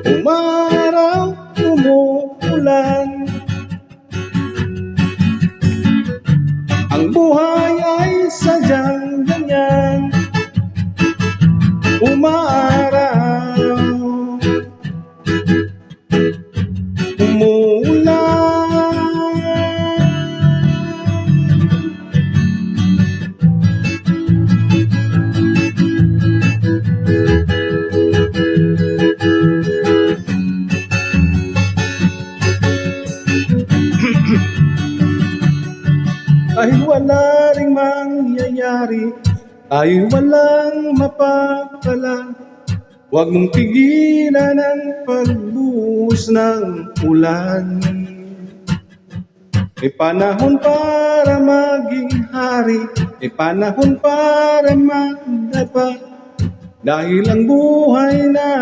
Umaraw, umuulan, ang buhay ay sadyang ganyan. Umaraw, umuulan, ay wala ring mangyayari, ay walang mapapala. Huwag mong pigilan ang pagbuhos ng ulan. May panahon para maging hari, may panahon para magdapa, dahil ang buhay na